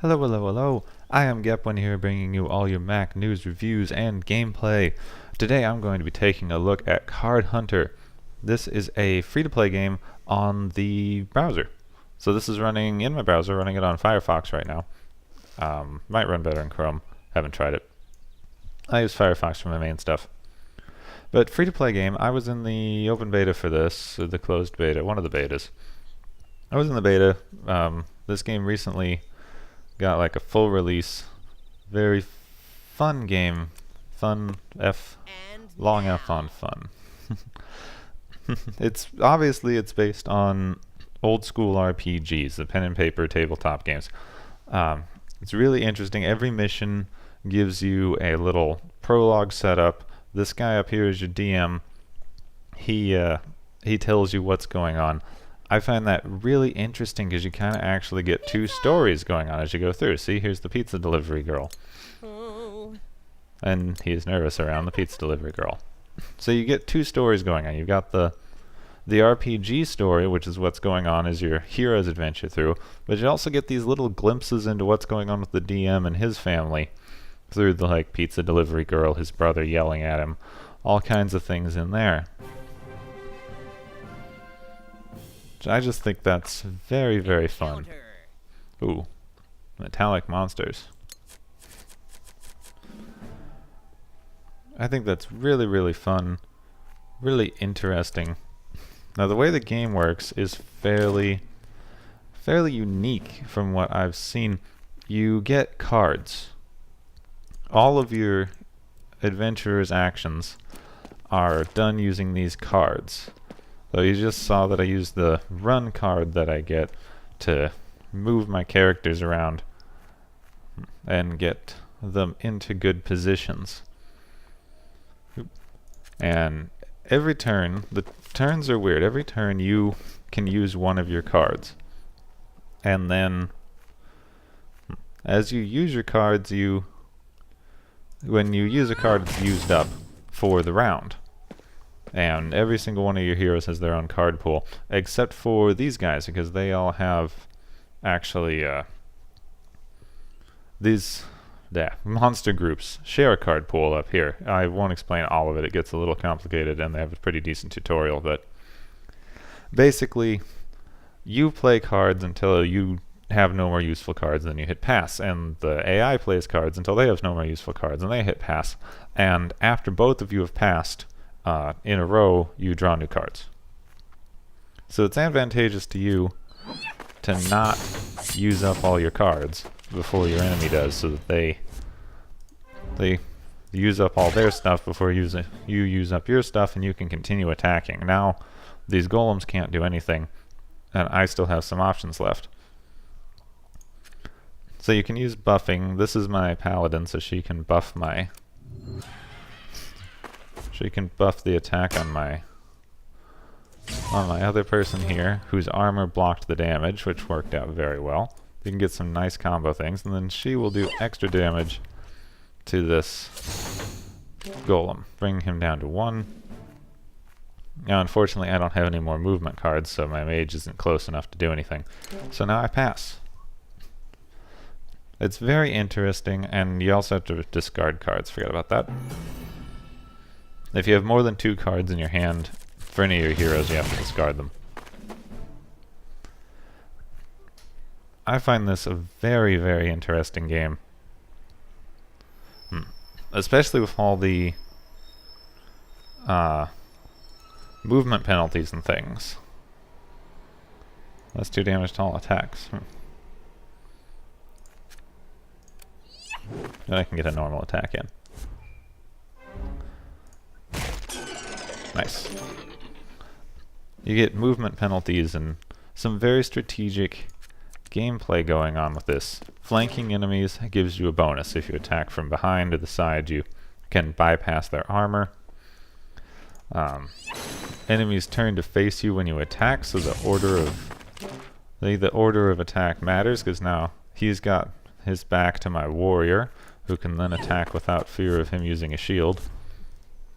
Hello, hello, hello. I am Gepwin here bringing you all your Mac news, reviews, and gameplay. Today I'm going to be taking a look at Card Hunter. This is a free-to-play game on the browser. So this is running in my browser, running it on Firefox right now. Might run better in Chrome. Haven't tried it. I use Firefox for my main stuff. But free-to-play game, I was in the open beta for this, or the closed beta, one of the betas. I was in the beta. This game recently got like a full release. Very fun game. Fun F, long F on fun. It's based on old school RPGs, the pen and paper tabletop games. It's really interesting. Every mission gives you a little prologue setup. This guy up here is your DM. He tells you what's going on. I find that really interesting because you kind of actually get two stories going on as you go through. See, here's the pizza delivery girl. Oh. And he's nervous around the pizza delivery girl. So you get two stories going on. You've got the RPG story, which is what's going on as your hero's adventure through, but you also get these little glimpses into what's going on with the DM and his family through the like pizza delivery girl, his brother yelling at him, all kinds of things in there. I just think that's very, very fun. Ooh, metallic monsters. I think that's really, really fun, really interesting. Now the way the game works is fairly unique from what I've seen. You get cards. All of your adventurer's actions are done using these cards. So you just saw that I used the run card that I get to move my characters around and get them into good positions. And every turn, the turns are weird. Every turn you can use one of your cards. And then as you use your cards, when you use a card, it's used up for the round. And every single one of your heroes has their own card pool, except for these guys, because they all have actually these monster groups share a card pool up here. I won't explain all of it. It gets a little complicated, and they have a pretty decent tutorial, but basically you play cards until you have no more useful cards, and then you hit pass, and the AI plays cards until they have no more useful cards, and they hit pass. And after both of you have passed in a row, you draw new cards. So it's advantageous to you to not use up all your cards before your enemy does, so that they use up all their stuff before you use up your stuff, and you can continue attacking. Now these golems can't do anything, and I still have some options left. So you can use buffing. This is my paladin, so she can buff the attack on my other person here, whose armor blocked the damage, which worked out very well. You can get some nice combo things, and then she will do extra damage to this golem, bringing him down to 1. Now, unfortunately, I don't have any more movement cards, so my mage isn't close enough to do anything. So now I pass. It's very interesting, and you also have to discard cards. Forget about that. If you have more than 2 cards in your hand for any of your heroes, you have to discard them. I find this a very, very interesting game. Especially with all the movement penalties and things. Let's do damage to all attacks. Then I can get a normal attack in. Nice. You get movement penalties and some very strategic gameplay going on with this. Flanking enemies gives you a bonus. If you attack from behind or the side, you can bypass their armor. Enemies turn to face you when you attack, so the order of attack matters, because now he's got his back to my warrior, who can then attack without fear of him using a shield.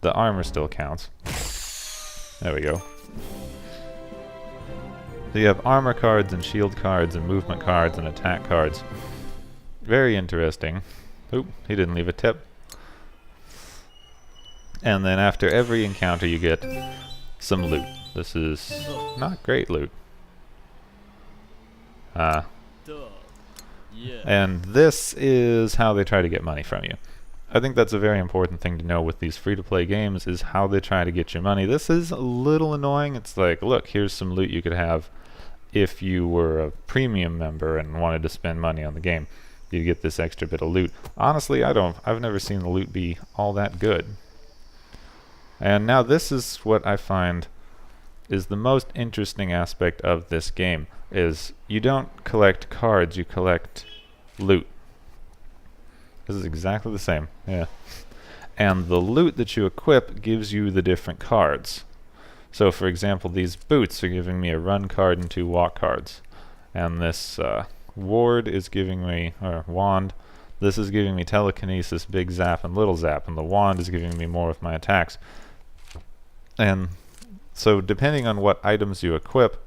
The armor still counts. There we go. So you have armor cards and shield cards and movement cards and attack cards. Very interesting. Oop, he didn't leave a tip. And then after every encounter you get some loot. This is not great loot. And this is how they try to get money from you. I think that's a very important thing to know with these free-to-play games, is how they try to get your money. This is a little annoying. It's like, look, here's some loot you could have if you were a premium member and wanted to spend money on the game. You get this extra bit of loot. Honestly, I've never seen the loot be all that good. And now this is what I find is the most interesting aspect of this game, is you don't collect cards, you collect loot. This is exactly the same, yeah. And the loot that you equip gives you the different cards. So for example, these boots are giving me a run card and 2 walk cards. And this ward is giving me, or wand, this is giving me telekinesis, big zap, and little zap, and the wand is giving me more of my attacks. And so depending on what items you equip,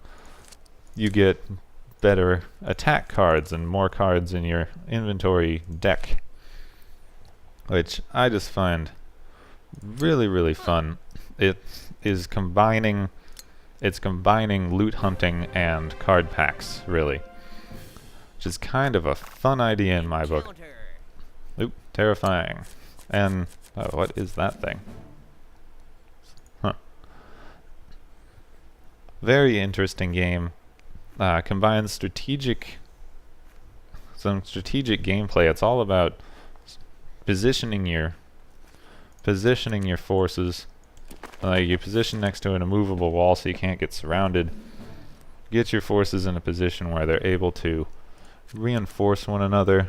you get better attack cards and more cards in your inventory deck, which I just find really, really fun. It's combining loot hunting and card packs, really, which is kind of a fun idea in my book. Oop, terrifying. And oh, what is that thing? Huh. Very interesting game. Combines some strategic gameplay. It's all about positioning your forces. You position next to an immovable wall so you can't get surrounded. Get your forces in a position where they're able to reinforce one another.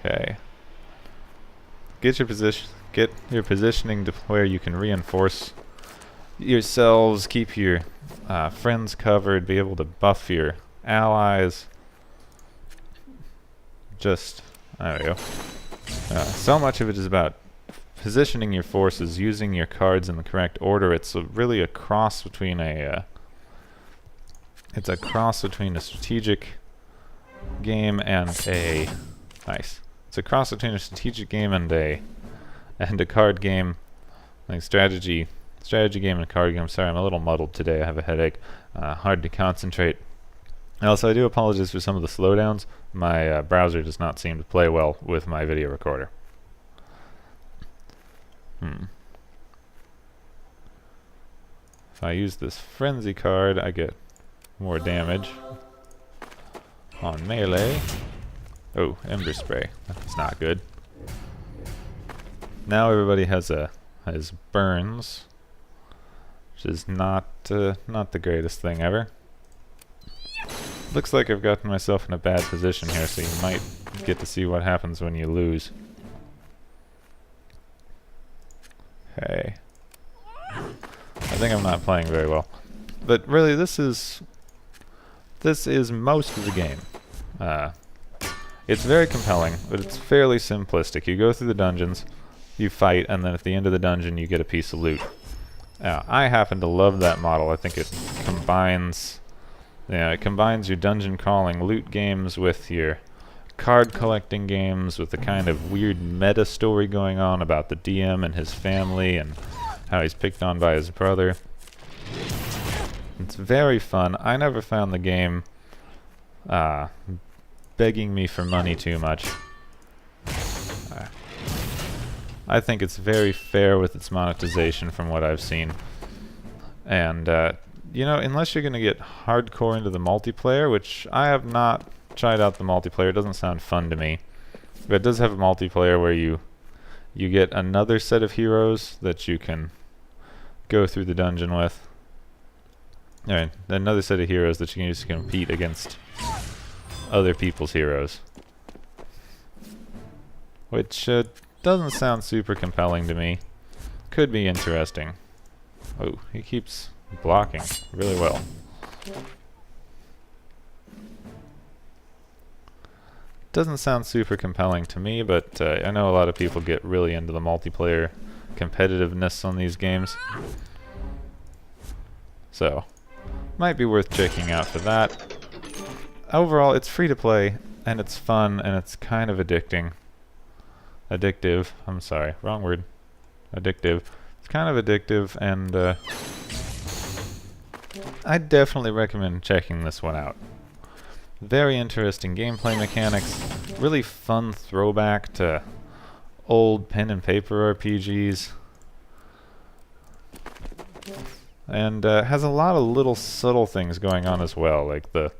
Okay. Get your positioning to where you can reinforce yourselves, keep your friends covered, be able to buff your allies. Just, there we go. So much of it is about positioning your forces, using your cards in the correct order. It's really a cross between a strategic game and a It's a cross between a strategic game and a card game, like strategy game and card game. Sorry, I'm a little muddled today. I have a headache. Hard to concentrate. And also, I do apologize for some of the slowdowns. My browser does not seem to play well with my video recorder. If I use this frenzy card, I get more damage on melee. Oh, ember spray. That's not good. Now everybody has burns, which is not the greatest thing ever. Looks like I've gotten myself in a bad position here, so you might get to see what happens when you lose. Okay. I think I'm not playing very well. But really, this is most of the game. It's very compelling, but it's fairly simplistic. You go through the dungeons, you fight, and then at the end of the dungeon you get a piece of loot. Now, I happen to love that model. I think it combines your dungeon crawling loot games with your card collecting games, with the kind of weird meta story going on about the DM and his family and how he's picked on by his brother. It's very fun. I never found the game begging me for money too much. I think it's very fair with its monetization from what I've seen. And you know, unless you're going to get hardcore into the multiplayer, which I have not tried out the multiplayer, it doesn't sound fun to me. But it does have a multiplayer where you get another set of heroes that you can go through the dungeon with. Alright, another set of heroes that you can use to compete against other people's heroes. Which doesn't sound super compelling to me. Could be interesting. Oh, he keeps blocking really well. Doesn't sound super compelling to me, but I know a lot of people get really into the multiplayer competitiveness on these games. So, might be worth checking out for that. overall, it's free to play, and it's fun, and it's kind of addicting. Addictive. I'm sorry, wrong word. Addictive. It's kind of addictive, and I definitely recommend checking this one out. Very interesting gameplay mechanics, really fun throwback to old pen and paper RPGs, and has a lot of little subtle things going on as well, like the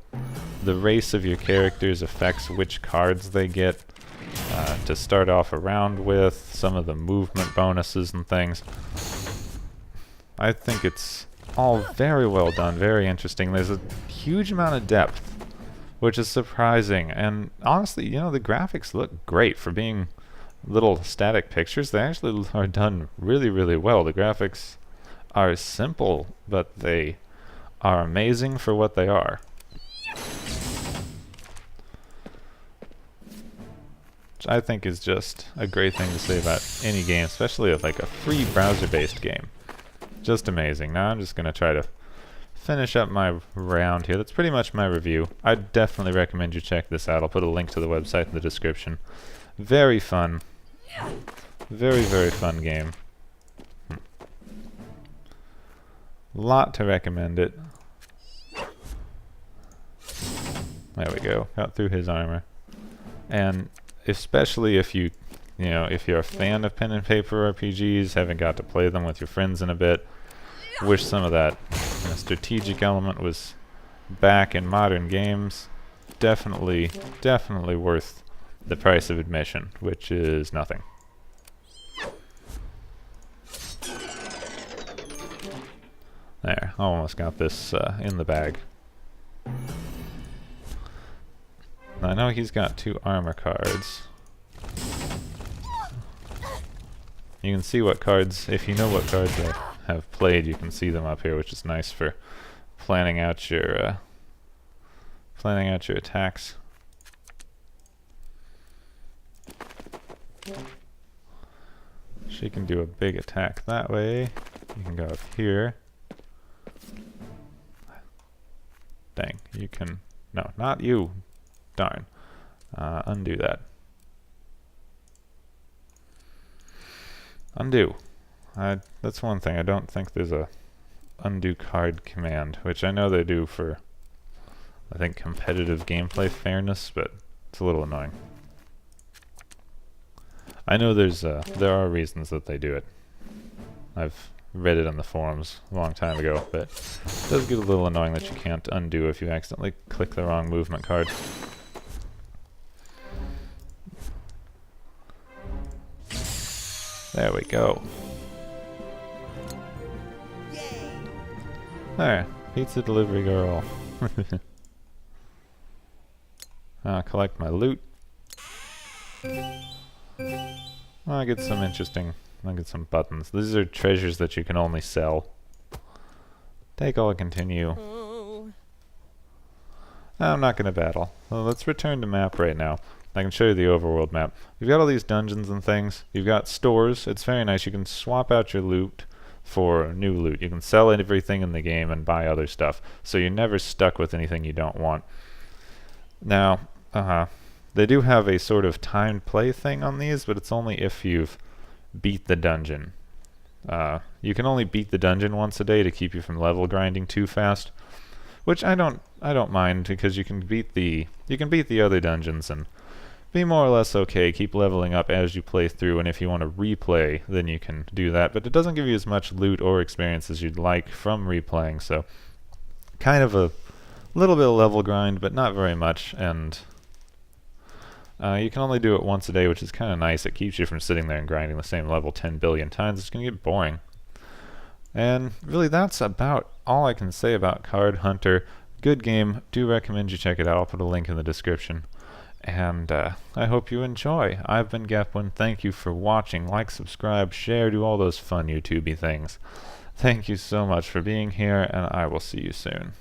race of your characters affects which cards they get to start off a round with, some of the movement bonuses and things. I think it's all very well done, very interesting. There's a huge amount of depth, which is surprising, and honestly, you know, the graphics look great for being little static pictures. They actually are done really, really well. The graphics are simple, but they are amazing for what they are. Which I think is just a great thing to say about any game, especially like a free browser-based game. Just amazing. Now I'm just going to try to finish up my round here. That's pretty much my review. I definitely recommend you check this out. I'll put a link to the website in the description. Very fun. Very, very fun game. Lot to recommend it. There we go. Got through his armor. And especially if you know, if you're a fan of pen and paper RPGs, haven't got to play them with your friends in a bit, wish some of that strategic element was back in modern games, definitely worth the price of admission, which is nothing. There, almost got this in the bag. Now, I know he's got 2 armor cards. You can see what cards, if you know what cards I have played, you can see them up here, which is nice for planning out your attacks. She can do a big attack that way. You can go up here. Dang, you can... No, not you. Darn. Undo that. Undo. That's one thing. I don't think there's a undo card command, which I know they do for, I think, competitive gameplay fairness, but it's a little annoying. I know there are reasons that they do it. I've read it on the forums a long time ago, but it does get a little annoying that you can't undo if you accidentally click the wrong movement card. There we go. There, pizza delivery girl. I'll collect my loot. I'll get some interesting... I'll get some buttons. These are treasures that you can only sell. Take all, continue. I'm not going to battle. Well, let's return to map right now. I can show you the overworld map. You've got all these dungeons and things. You've got stores. It's very nice. You can swap out your loot for new loot. You can sell everything in the game and buy other stuff. So you're never stuck with anything you don't want. Now, they do have a sort of timed play thing on these, but it's only if you've beat the dungeon. You can only beat the dungeon once a day to keep you from level grinding too fast, which I don't mind, because you can beat the other dungeons and be more or less okay. Keep leveling up as you play through, and if you want to replay, then you can do that. But it doesn't give you as much loot or experience as you'd like from replaying, so kind of a little bit of level grind, but not very much, and you can only do it once a day, which is kind of nice. It keeps you from sitting there and grinding the same level 10 billion times. It's going to get boring. And really, that's about all I can say about Card Hunter. Good game. Do recommend you check it out. I'll put a link in the description. And I hope you enjoy. I've been Gepwin. Thank you for watching. Like, subscribe, share, do all those fun YouTubey things. Thank you so much for being here, and I will see you soon.